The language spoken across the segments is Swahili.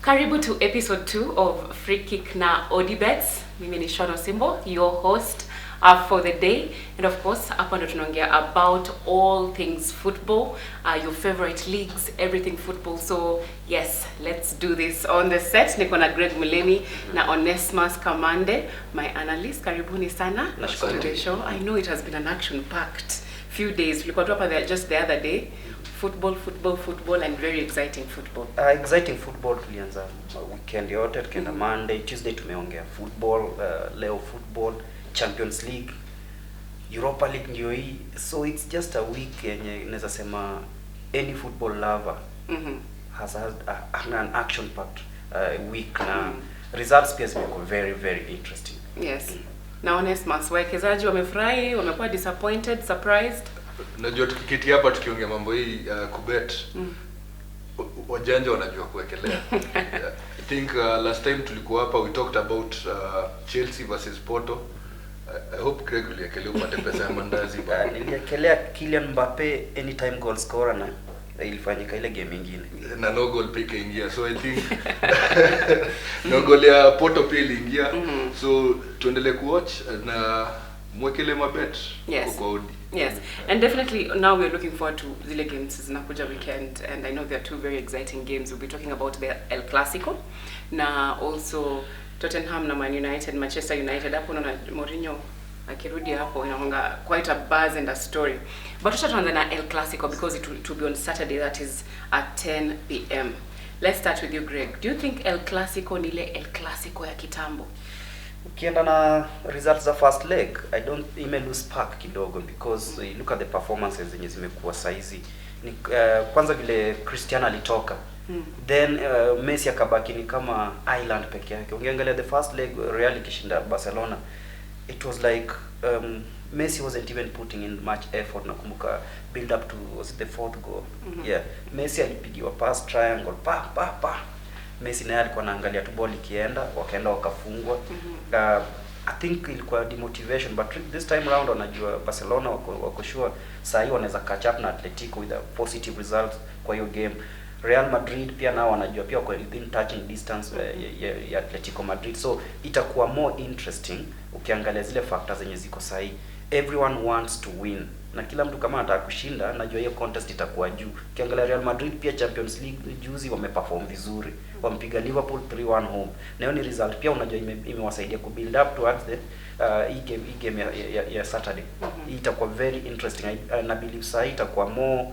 Karibu to episode 2 of Free Kick na Odibets. Mimi ni Shono Simbo, your host for the day. And of course, hapa ndo tunaongea about all things football, your favorite leagues, everything football. So yes, let's do this. On the set, niko na Greg Mulemi na Onesmus Kamande, my analyst. Karibuni sana. Nashukuru the show. I know it has been an action-packed few days. Tulikuwa tu hapa just the other day. Football and very exciting football. Exciting football tulianza weekend yote tukaenda Monday, Tuesday tumeongea football, leo football, Champions League, Europa League ndio hii. So it's just a week yenye inaweza sema any football lover has an action packed week na results pia zimekuwa very interesting. Yes. Na Onesmus, wawekezaji wamefurahi, wamekuwa disappointed, surprised? Najua tukiketi hapa tukiongea mambo hii kubet wajanja wanajua kuwekelea. I think last time tulikuwa hapa we talked about Chelsea versus Porto. I hope Greg uliekelea upate pesa ya mandazi. Niliekelea Kylian Mbappe anytime goal scorer na ilifanyika ile game nyingine. Na no goal pick ingia. So I think no goal ya Porto pia iliingia. So tuendelee kuwatch na mwekele mabet kwa Audi. Yes, and definitely now we're looking forward to zile games zinakuja weekend, and I know there are two very exciting games. We'll be talking about the El Clasico na also Tottenham na Man United, Manchester United. Hapo na Mourinho akirudi hapo inaonga quite a buzz and a story. But tutaanza na El Clasico because it will be on Saturday, that is at 10 p.m. Let's start with you, Greg. Do you think El Clasico ni ile El Clasico ya kitambo? Ukienda na results za first leg, I don't lose spark kidogo because you look at the performances zenye zimekuwa saizi. Ni kwanza vile Cristiano alitoka. Then Messi akabaki ni kama island peke yake. Ungeangalia the first leg Real ikishinda Barcelona, it was like Messi wasn't even putting in much effort. Nakumbuka build up to was it the fourth goal. Yeah, Messi alipigiwa pass triangle pa Messi naye alikuwa anaangalia tu ball ikienda, wakaenda wakafungwa. I think ilikuwa demotivation, but this time round wanajua Barcelona wako sure saa hii wanaweza catch up na Atletico with a positive result kwa hiyo game. Real Madrid pia nao wanajua pia kwa within touching distance ya Atletico Madrid. So itakuwa more interesting ukiangalia zile factors zenye ziko saa hii. Everyone wants to win. Na kila mtu kama anataka kushinda, najua hiyo contest itakuwa juu. Ukiangalia Real Madrid pia Champions League juzi wameperform vizuri. Wampiga Liverpool 3-1 home. Na hiyo ni result pia unajua imewasaidia ku build up towards the hii game ya Saturday. Hii itakuwa very interesting. Na believe saa hii itakuwa more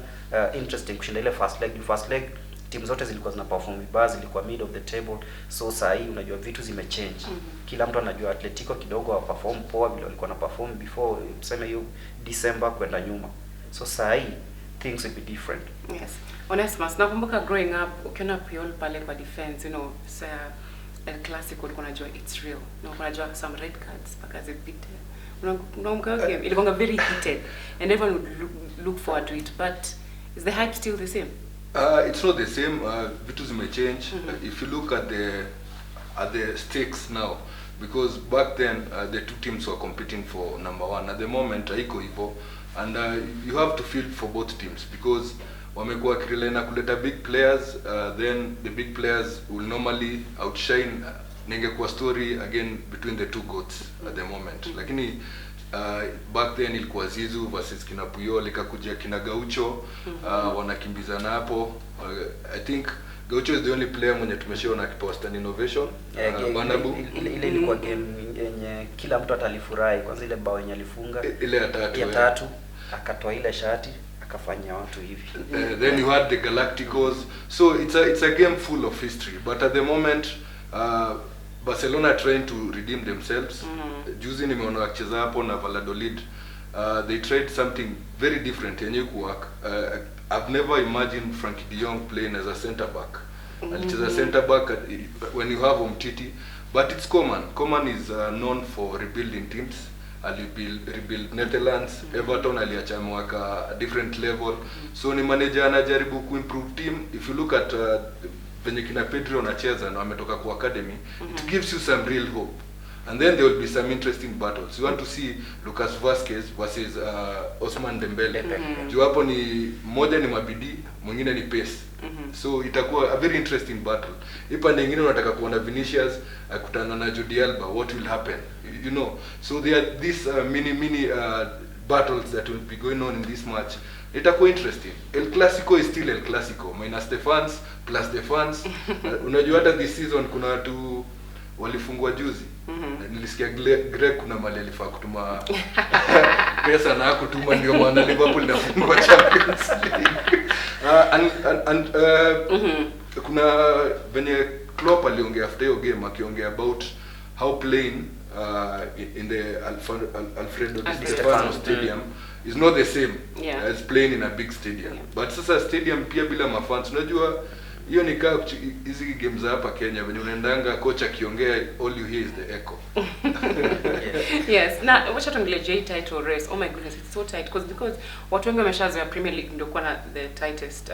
interesting kushinda ile first leg. First leg timu zote zilikuwa zina perform vibaya, zilikuwa mid of the table. So saa hii unajua vitu zimechange. Kila mtu anajua Atletico kidogo wa perform poa vile walikuwa na perform before tuseme hiyo December kwenda nyuma. So saa hii things will be different. Yes. Onesmus, nakumbuka growing up ukiona Puyol pale kwa defense, you know, El Clasico ulikuwa unajua it's real. Na ulikuwa unajua some red cards paka zipite. Unakumbuka game ilikuwa very heated and everyone would look forward to it, but is the hype still the same? It's not the same. Vitu zimechange. If you look at the stakes now, because back then the two teams were competing for number one. At the moment haiko hivyo, and you have to feel for both teams because wamekuwa kirelena kuleta big players, then the big players will normally outshine. Ningekuwa story again between the two goats at the moment. Lakini back then ilikuwa Zizou versus kina Puyol, ikakuja kina Gaucho, wanakimbizana hapo. I think Gaucho is the only player mwenye tumeshaona akipost an innovation. Banabu ile ilikuwa game yenye kila mtu atalifurahi. Kwanza ile bao yenye alifunga ile ya tatu akatoa ile shati akafanya watu hivi. Then you had the Galacticos. So it's a game full of history, but at the moment Barcelona are trying to redeem themselves. Juzi nimeona wakicheza hapo na Valladolid. They tried something very different yenye kuwork. I've never imagined Frankie de Jong playing as a center back. Alicheza center back when you have Umtiti, but it's Coman. Coman is known for rebuilding teams. Rebuild Netherlands, Everton aliacha mwaka different level. So ni manager anajaribu kuimprove team. If you look at venye kina Pedro anacheza na ametoka kwa academy, it gives you some real hope. And then there will be some interesting battles. You want to see Lucas Vazquez versus Osman Dembele. Juu hapo ni moja ni mabidi, mwingine ni pace. So itakuwa a very interesting battle. Ipa nyingine unataka kuona Vinicius akutana na Jordi Alba, what will happen? You know. So there are these mini battles that will be going on in this match. Itakuwa interesting. El Clasico is still El Clasico, minus the fans plus the fans. Unajua hata this season kuna watu walifungwa juzi. Nilisikia Greg kuna mali alifaa kutuma pesa na kutuma ndio maana Liverpool inafungwa Champions League. Kuna venye Klopp aliongea after hiyo game akiongea about how playing in the Alfredo Di Stefano Stadium is not the same as playing in a big stadium. But sasa stadium pia bila mafans, unajua hiyo ni kaa hizi games hapa Kenya when unaendanga coach akiongea all you hear is the echo. Yes. Na wacha tuongelee J title race. Oh my goodness, it's so tight because watu wengi wameshazoea Premier League ndio kuwa na the tightest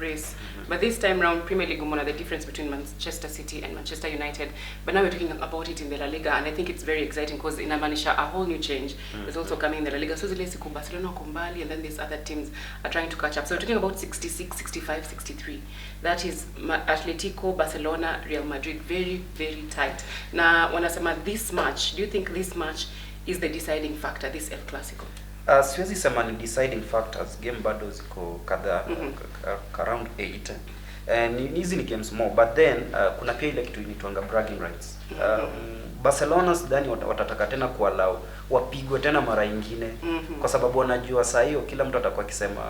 race. But this time round Premier League umeona the difference between Manchester City and Manchester United. But now we're talking about it in the La Liga, and I think it's very exciting because inamaanisha a whole new change is also coming in the La Liga. So zile siku Barcelona wako mbali and then these other teams are trying to catch up. So we're talking about 66, 65, 63. That is Atletico, Barcelona, Real Madrid, very very tight. Na wanasema this match, do you think this match is the deciding factor, this El Clasico? Siwezi sema ni deciding factors, game bado ziko kadhaa, around 8. Ni hizi ni games more, but then kuna pia ile kitu inaitwa bragging rights. Barcelona sidhani watataka tena kuallow wapigwe tena mara nyingine kwa sababu wanajua saa hiyo kila mtu atakuwa akisema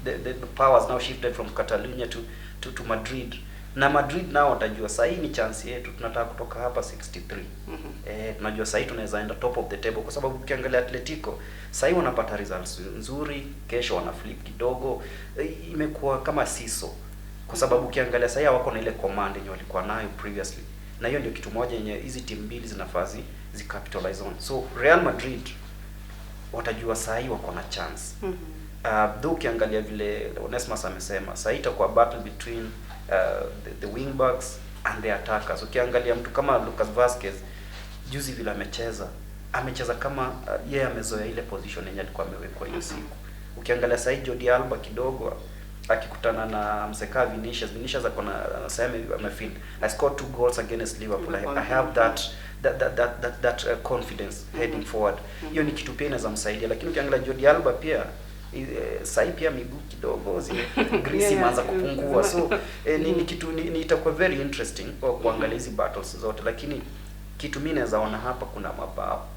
the powers now shifted from Catalonia to Madrid. Na Madrid nao watajua saa hii ni chance yetu, tunataka kutoka hapa 63. Tunajua saa hii tunaweza enda top of the table kwa sababu ukiangalia Atletico saa hii wanapata results nzuri, kesho wana flip kidogo, imekuwa kama siso. Kwa sababu ukiangalia saa hii wako na ile command yenye walikuwa nayo previously. Na hiyo ndio kitu moja yenye hizi timu mbili zinafazi zicapitalize on. So Real Madrid watajua saa hii wako na chance. Though ukiangalia vile Onesmus amesema, saa hii itakuwa battle between the wing backs and the attackers. Ukiangalia mtu kama Lucas Vazquez juzi vile amecheza kama yeye amezoea ile position yenye alikuwa amewekwa hiyo siku. Ukiangalia saa hii Jordi Alba kidogo akikutana na mseka Vinicius akona sema amefeel I scored 2 goals against Liverpool. I have that confidence heading forward. Hiyo ni kitu pia inaweza msaidia, lakini ukiangalia Jordi Alba pia sai pia miguu kidogo zile grease imeanza kupungua. So ni kitu ni itakuwa very interesting kwa kuangalia hizi battles zote, lakini kitu mimi naweza ona hapa kuna mabao.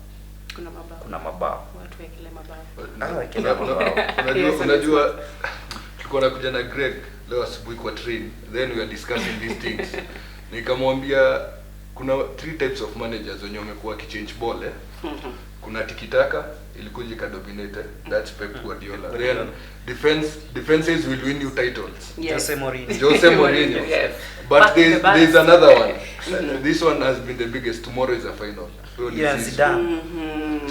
Watu wekele mabao. Unajua tulikuwa nakuja na Greg leo asubuhi kwa train, then we were discussing these things. Nikamwambia kuna 3 types of managers wenye wamekuwa kichange ball Kuna tiki-taka ilikuja ikadominate, that's Pep Guardiola. Then defenses will win you titles. Yes. Jose Mourinho. Yes. But there's another one. This one has been the biggest. Tomorrow is a final. Yes,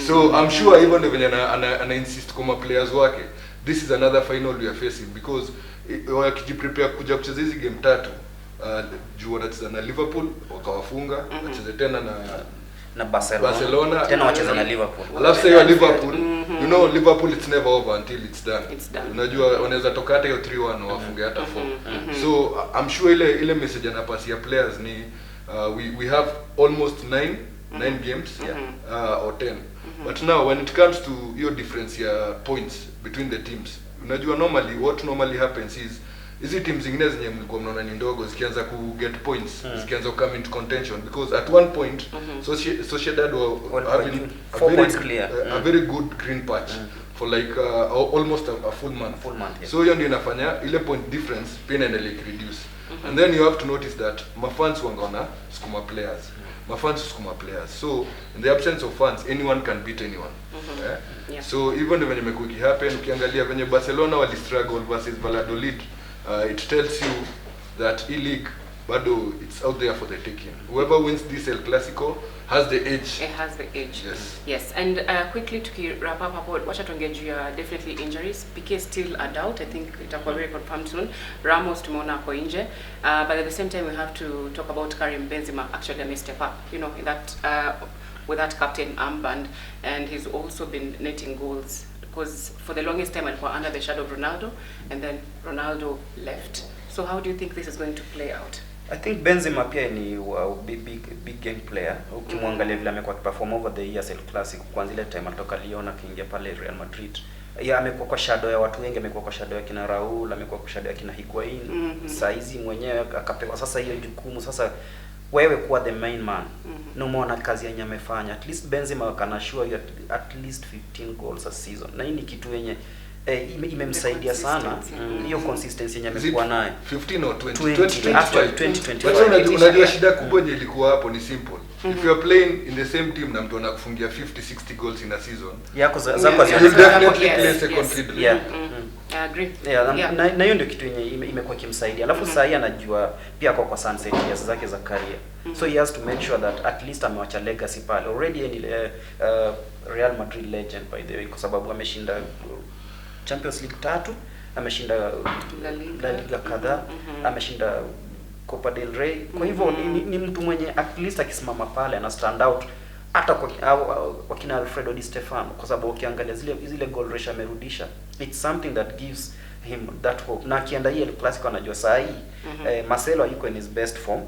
so I'm sure even when ana insist kama players wake, this is another final we are facing because wakijiprepare kuja kucheza hizi game 3 juu wanacheza na Liverpool wakawafunga, wacheze tena na Barcelona tena wacheza na Liverpool. Alafu sasa Liverpool, you know Liverpool it's never over until it's done. Unajua wanaweza toka hata hiyo 3-1 wafunge hata 4. So I'm sure ile message anapasia players ni we have almost 9 games or 10. But now when it comes to your difference points between the teams, unajua what normally happens is hizi teams zingine zenye mlikuwa mnaona ni ndogo zikianza ku get points, zikianza ku come into contention because at one point Sociedad were having 4 points clear. A very good green patch for like almost a full month. Yes. So hiyo ndio inafanya ile point difference pia inaendelea reduce. And then you have to notice that mafans wangona skuma players. So in the absence of fans, anyone can beat anyone. Yeah. So even when it happen, ukiangalia venye Barcelona wali struggle versus Valladolid, it tells you that E-League bado it's out there for the taking. Whoever wins this El Clasico has the edge. It has the edge. Yes. Yes. And quickly to wrap up about what tuongeje definitely injuries. PK still a doubt. I think itakuwa very confirmed soon. Ramos tumeona ako nje. But at the same time we have to talk about Karim Benzema actually step up. You know, in that with that captain armband, and he's also been netting goals because for the longest time alikuwa under the shadow of Ronaldo, and then Ronaldo left. So how do you think this is going to play out? I think Benzema pia ni big game player. Ukimwangalia vile amekuwa akiperform over the years El Clasico, kwanza ile time alitoka Lyon akaingia pale Real Madrid. Amekuwa kwa shadow ya watu wengi, amekuwa kwa shadow ya kina Raul, amekuwa kwa shadow ya kina Higuain. Saizi mwenyewe akapewa sasa hiyo jukumu, sasa wewe kuwa the main man. Na umeona kazi yenye amefanya. At least Benzema can assure you at least 15 goals a season. Na hii ni kitu yenye imemsaidia sana hiyo consistency yenye amekuwa nayo. 15 or 20 actually 2020. Unajua shida kubwa yenye ilikuwa hapo ni simple. If you are playing in the same team na mtu anakufungia 50-60 goals in a season, yako you definitely play second fiddle. Yeah. I agree. Na hiyo ndio kitu yenye imekuwa kimsaidia. Alafu sasa yeye anajua pia kwa sunset years zake za career. So he has to make sure that at least amewacha legacy pale. Already ni Real Madrid legend by the way, kwa sababu ameshinda Champions League 3, ameshinda La Liga kadhaa, ameshinda Copa del Rey. Kwa hivyo ni mtu mwenye at least akisimama pale ana stand out hata kwa kina Alfredo Di Stefano, kwa sababu ukiangalia zile goal ratio amerudisha, it's something that gives him that hope. Na akienda hii El Clasico anajua saa hii Marcelo yuko in his best form.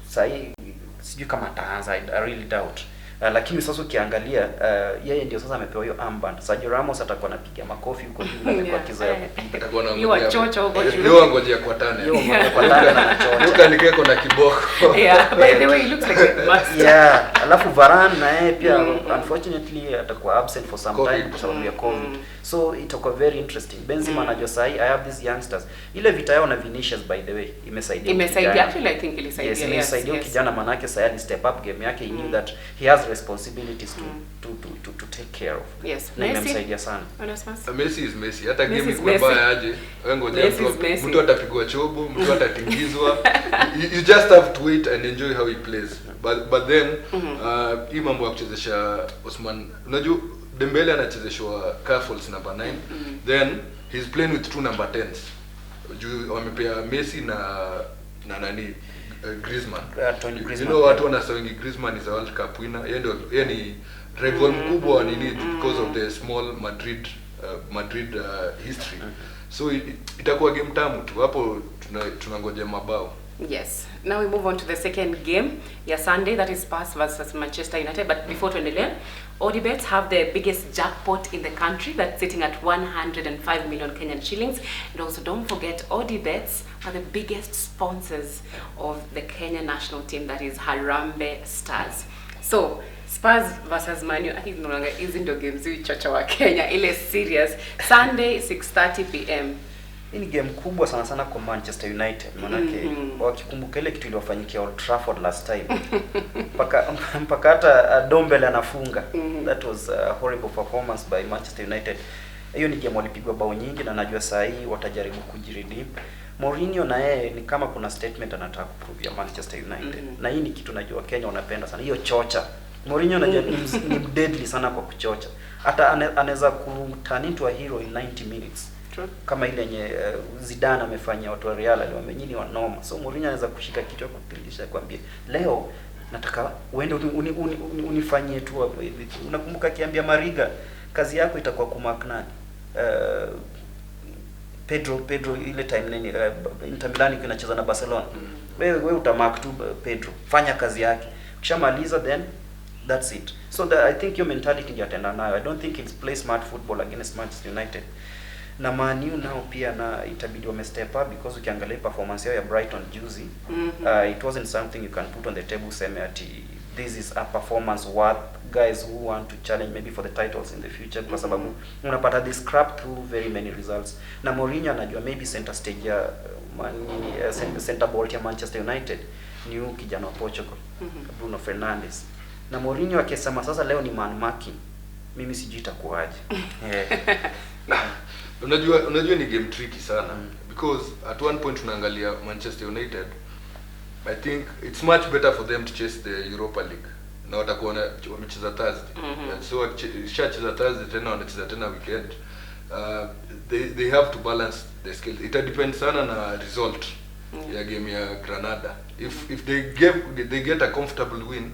Saa hii sijui kama ataanza, I really doubt. Lakini sasa ukiangalia yeye ndio sasa amepewa hiyo armband. Sergio Ramos atakuwa anapiga makofi huko juu kwa kizoea kupiga. Atakuwa na You are chocho huko juu. Yeye ngojea kwa tane. Kwa tana na chocho. Yuka nikeko na kiboko. Yeah, by the way, he looks like a master. Yeah, alafu Varane na yeye pia unfortunately atakuwa absent for some time kwa sababu ya COVID. So itakuwa very interesting. Benzema anajua sahi I have these youngsters. Ile vita yao na Vinicius by the way imesaidia. Actually I think ilisaidia. Yes, imesaidia kijana manake sasa step up game yake. He knew that he has responsibilities to take care of. Yes. Na imemsaidia sana. Messi is Messi. Hata game iko mbaya aje, wewe ngoja mtu atapigwa chobo, mtu atatingizwa. You just have to wait and enjoy how he plays. But then hii mambo ya kuchezesha Osman, unajua Dembele anachezeshwa Carfuls number 9, then he's playing with 2 number 10s. Juu wamepea Messi na nani Griezmann. You know watu wanasawingi Griezmann is a World Cup winner. Yeye ni rival mkubwa wa nini because of the small Madrid history. So itakuwa game tamu tu. Hapo tunangoja mabao. Yes. Now we move on to the second game. Sunday, that is Spurs versus Manchester United. But before tuendelee, Odibets have the biggest jackpot in the country that's sitting at 105 million Kenyan shillings. And also don't forget, Odibets are the biggest sponsors of the Kenya national team, that is Harambee Stars. So Spurs versus Man U, I think no longer is in the games chocha wa Kenya. Ile serious. Sunday 6:30 p.m. Hii ni game kubwa sana sana kwa Manchester United. Manake wakikumbuka ile kitu iliyofanyikia Old Trafford last time. mpaka hata Dombele anafunga. That was a horrible performance by Manchester United. Hiyo ni game walipigwa bao nyingi na najua saa hii watajaribu kujiredeem. Mourinho na yeye ni kama kuna statement anataka kuprove ya Manchester United. Na hii ni kitu najua Kenya wanapenda sana. Hiyo chocha. Mourinho najua ni deadly sana kwa kuchocha. Hata anaweza turn into a hero in 90 minutes. True. Kama ile yenye Zidane amefanya watu wa Real aliwamenyini wa noma. So Mourinho anaweza kushika kichwa kupilisha kwambia leo nataka uende unifanyie tu hivi. Unakumbuka akiambia Mariga kazi yako itakuwa kumark nani? Pedro ile time nini Inter Milan inacheza na Barcelona. Wewe utamark tu Pedro. Fanya kazi yake. Ukishamaliza then that's it. So I think your mentality ndio atenda nayo. I don't think it's play smart football against Manchester United. Na Man U nao pia na itabidi wame step up because ukiangalia performance yao ya Brighton juzi, it wasn't something you can put on the table sema ati this is a performance worth guys who want to challenge maybe for the titles in the future, kwa sababu unapata this scrap through very many results. Na Mourinho anajua maybe center stage ya center ball ya Manchester United ni huyu kijana wa Portugal, Bruno Fernandes. Na Mourinho akisema sasa leo ni man marking, mimi sijui itakuaje. Unajua ni game tricky sana because at one point tunaangalia Manchester United, I think it's much better for them to chase the Europa League. Na watakuwa wamecheza Thursday. So cheza Thursday tena wanacheza tena weekend. They have to balance the skills. It depends sana na result ya game ya Granada. If they get a comfortable win,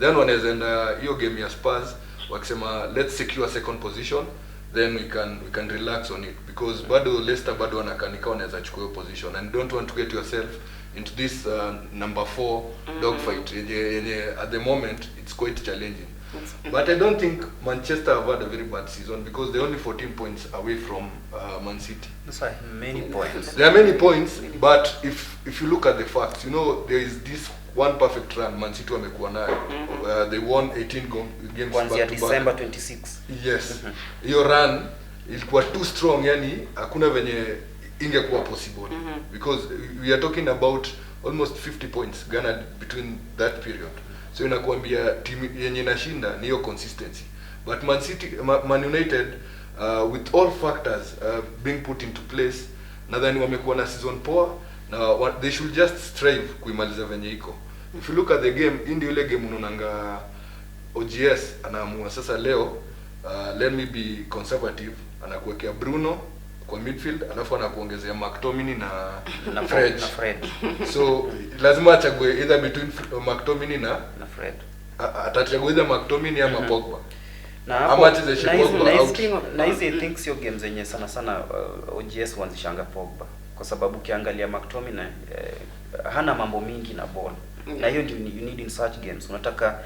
then wanaweza enda hiyo game ya Spurs wakisema let's secure second position, then we can relax on it, because bado Leicester bado wanakanika wanaweza chukua hiyo position, and don't want to get yourself into this number 4 dogfight yenye at the moment it's quite challenging. But I don't think Manchester have had a very bad season, because they're only 14 points away from Man City. That's why many points. There are many points, but if you look at the facts, you know, there is this one perfect run Man City wamekuwa nayo. They won 18 games back to back. December 26. Yes. Hiyo run ilikuwa too strong, yani hakuna venye ingekuwa possible, because we are talking about almost 50 points garnered between that period. So inakuambia team yenye inashinda ni hiyo consistency. But Man City, Man United, with all factors being put into place, nadhani wamekuwa na season poa, na they should just strive kuimaliza venye iko. If you look at the game, indi ile game unaonanga OGS anaamua sasa leo, let me be conservative, anakuwekea Bruno kwa midfield, alafu anakuongezea McTominay na Fred. So lazima achague either between McTominay na Fred. Atachagua either McTominay ama Pogba. Na hizi thinks your games zenye sana OGS wanzishanga Pogba, kwa sababu ukiangalia McTominay hana mambo mingi na ball. Na hiyo ndio you need in such games. Unataka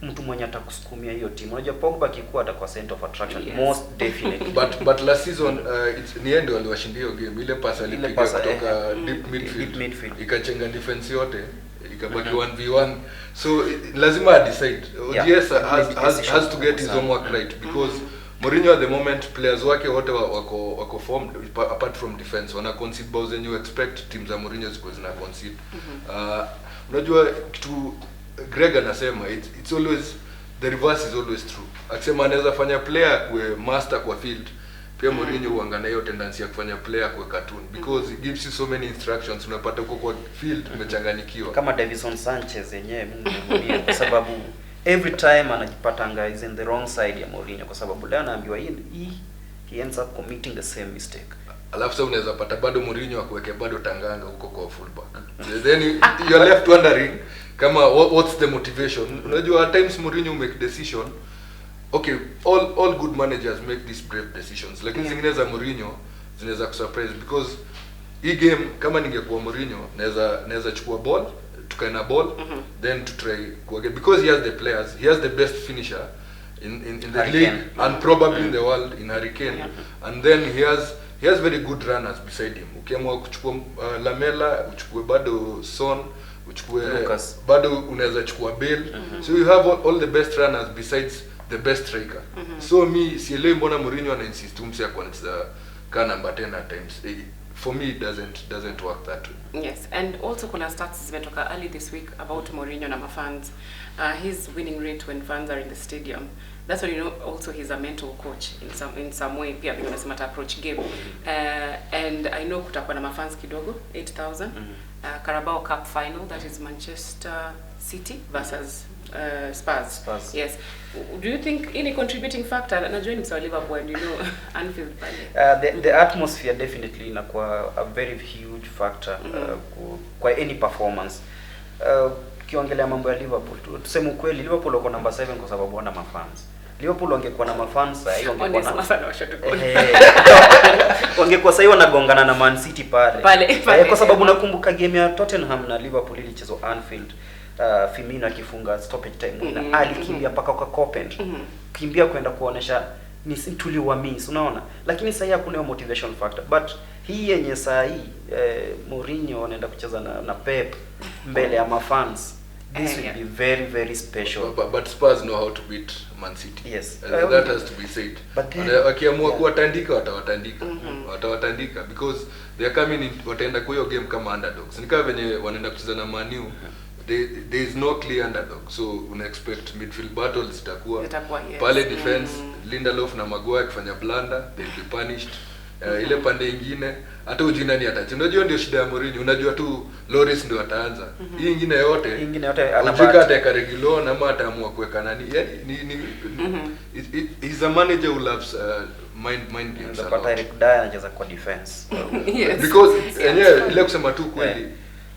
mtu mwenye atakusukumia hiyo timu. Unajua Pogba akikuwa atakuwa center of attraction, most definitely. But last season it's ni end waliwashindia hiyo game. Ile pass alipiga kutoka deep midfield ikachenga defense yote, ikabaki 1v1. So lazima decide. OGS has to get his homework right, because Mourinho at the moment players wake wote wako formed apart from defense. Wana concede balls and you expect teams za Mourinho ziko zina concede. Unajua kitu Greg anasema, it's always the reverse is always true. Akisema anaweza fanya player kwa master kwa field, pia Mourinho huangana hiyo tendency ya kufanya player kwa cartoon, because it gives you so many instructions. Unapata uko kwa field umechanganyikiwa, kama Davison Sanchez yenyewe Mourinho, kwa sababu every time anajipata is in the wrong side ya Mourinho, kwa sababu leo anaambiwa he ends up committing the same mistake. Alafu sasa unaweza pata bado Mourinho akuweke bado Tanganga huko kwa fullback. Then you are left wondering kama what's the motivation. Unajua at times Mourinho make decision. Okay, all good managers make these brave decisions. Lakini zingine za Mourinho zinaweza kusurprise, because hii game kama ningekuwa Mourinho naweza chukua ball, tukae na ball, then to try kuage, because he has the players, he has the best finisher in the league and probably in the world in Hurricane, and then he has very good runners beside him. Ukiamua kuchukua Lamela, uchukue bado Son, uchukue bado unaweza chukua Bale. So you have all the best runners besides the best striker. So me sielewi mbona Mourinho ana insist umse akwanza kana number 10 at times. For me it doesn't work that way. Yes, and also kuna stats zimetoka early this week about Mourinho na fans. His winning rate when fans are in the stadium. That's why you know also he's a mental coach in some way. Pia vile nasema ta approach game. And I know kutakuwa na mafans kidogo 8,000. Carabao Cup final, that is Manchester City versus Spurs. Yes. Do you think any contributing factor? Najua ni msawa Liverpool, you know, Anfield pale. The atmosphere definitely inakuwa a very huge factor kwa any performance. Ukiongelea mambo ya Liverpool, tuseme ukweli, Liverpool wako number 7 kwa sababu wana mafans. Liverpool wangekuwa na mafans sasa hiyo wangekuwa wangekuwa sasa hiyo wanagongana na Man City pale. Kwa sababu nakumbuka game ya Tottenham na Liverpool ilichezwa Anfield. Firmino akifunga stoppage time na alikimbia paka kwa Copenhagen. Kimbia kwenda kuonesha ni tuliwamiss, unaona? Lakini sasa hakuna hiyo motivation factor. But hii yenye saa hii Mourinho anaenda kucheza na Pep mbele ya mafans. This will be very, very special. But Spurs know how to beat Man City. Yes. That has to be said. Wakiamua kuwatandika watawatandika because they are coming in, wataenda kwa hiyo game kama underdogs. Ni kama venye wanaenda kucheza na Man U. There is no clear underdog, so una expect midfield battles itakuwa pale defense. Lindelof na Maguire kufanya blunder, they will be punished. Ile pande nyingine hata ujina ni atachi. Unajua ndio shida ya Mourinho, unajua tu Loris ndio ataanza. Hii nyingine yote anafika ataka regular na ama ataamua kuweka nani. Yani he's a manager who loves mind games. But Eric Dyer anacheza kwa defense. Because ile kusema tu kweli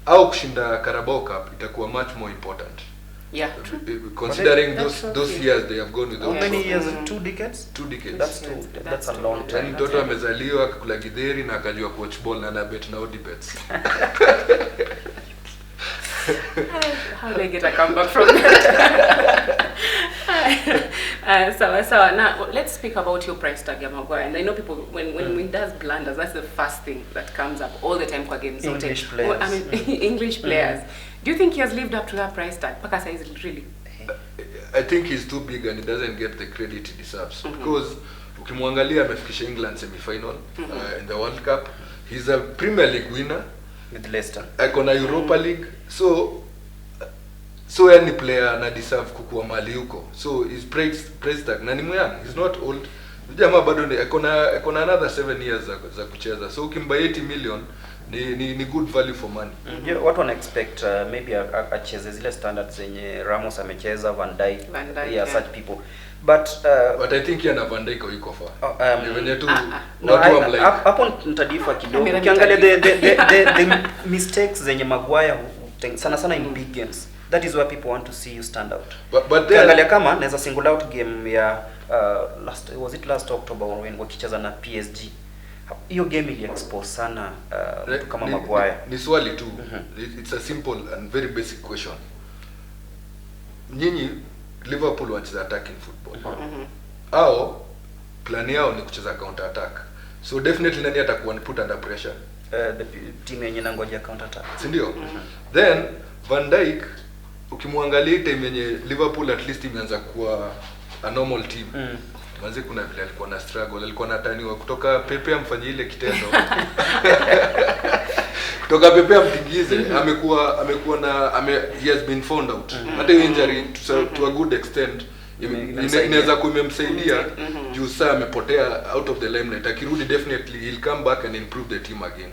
au kushinda Carabao Cup itakuwa much more important Yeah, true. Considering That's those okay. years they have gone with the How many option. years? 2 decades? 2 decades. That's a long Yaani time. mtoto amezaliwa akakula githeri na akajua coach ball na anabet na odd bets. How do I get a comeback from that? So now let's speak about your price tag, Maguire. And I know people when he does blunders, that's the first thing that comes up all the time for games. English players. I mean, English players. Do you think he has lived up to that price tag? Paka size really. I think he's too big and he doesn't get the credit he deserves because ukimwangalia amefikisha England semi-final in the World Cup. He's a Premier League winner With Leicester. Akona Europa League. So any player na deserve kukuwa mali huko. So his price tag na ni young. He's not old. Jamaa bado ni akona another 7 years za kucheza. So ukimba 80 million ni good value for money. What one expect maybe acheze zile standards zenye Ramos amecheza, Van Dijk, yeah, such people. But I think yana Van Dijk yuko far. Venye tu no, hapo nitadifa kidogo. Ukiangalia the mistakes zenye Maguire sana in big games. That is where people want to see you stand out. But then ukiangalia kama naweza single out game ya last October when wakicheza na PSG. Hiyo game ili expose sana mtu kama Maguire. Ni swali tu. It's a simple and very basic question. Nyinyi Liverpool wanacheza attacking football. Au plan yao ni kucheza counter attack. So definitely nani atakuwa put under pressure? The team yenye nangoja counter attack. Si ndio? Then Van Dijk ukimwangalia time yenye Liverpool at least imeanza kuwa a normal team. Manze kuna vile alikuwa na struggle, alikuwa anataniwa kutoka Pepe amfanyie ile kitendo. Kutoka Pepe amtingize, amekuwa na he has been found out. Hata injury to a good extent inaweza kumemsaidia juu saa amepotea out of the limelight. Akirudi definitely he'll come back and improve the team again.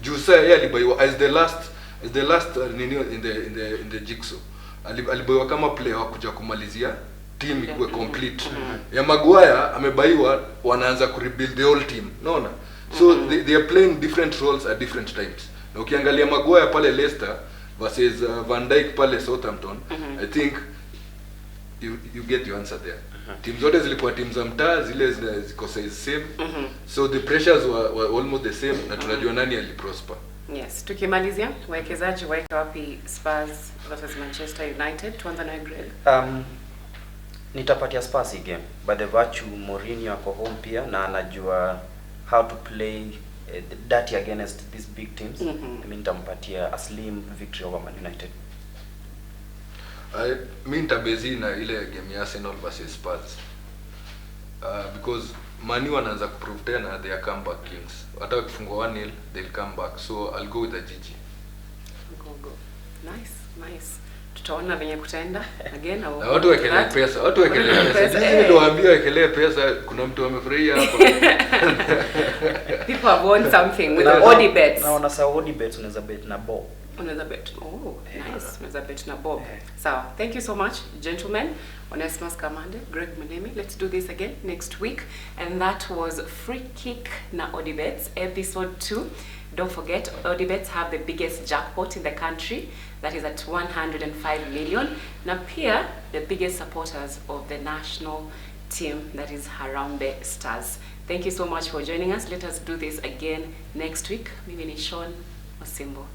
Juu saa yeye alibaiwa as the last in the jigsaw. Alibaiwa kama player wa kuja kumalizia team ikuwe complete. Ya Maguire amebaiwa wanaanza ku rebuild the whole team. Unaona? So they are playing different roles at different times. Na ukiangalia Maguire pale Leicester versus Van Dijk pale Southampton, I think you get your answer there. Teams zote zilikuwa teams za mtaa, zile ziko size same. So the pressures were almost the same na tunajua nani aliprosper. Yes, tukimalizia wawekezaji waeka wapi Spurs versus Manchester United? Tuanza na Greg. Nitapatia Spurs hii game by the virtue Mourinho ako home pia na anajua how to play dirty against these big teams. Mimi nitampatia a slim victory over Man United. Mimi nitabezi na ile game ya Arsenal versus Spurs. Because Man U wanaanza kuprove tena they are comeback kings. Hata wakifungwa 1-0 they'll come back. So I'll go with the GG. Go. Nice. Tutaona venye kutaenda again au watu wekelee pesa. Sisi ndio waambia wekelee pesa, kuna mtu amefurahia hapa. People have won something with the odd bets. Naona sa odd bets unaweza bet na Bob. Unaweza bet. Oh, nice. Unaweza bet na Bob. Sawa. Thank you so much, gentlemen. Onesimus Kamande, Greg Manemi. Let's do this again next week. And that was Free Kick na odd bets episode 2. Don't forget, Odibets have the biggest jackpot in the country, that is at 105 million. Na pia, the biggest supporters of the national team, that is Harambee Stars. Thank you so much for joining us. Let us do this again next week. Mimi ni Sean Osimbo.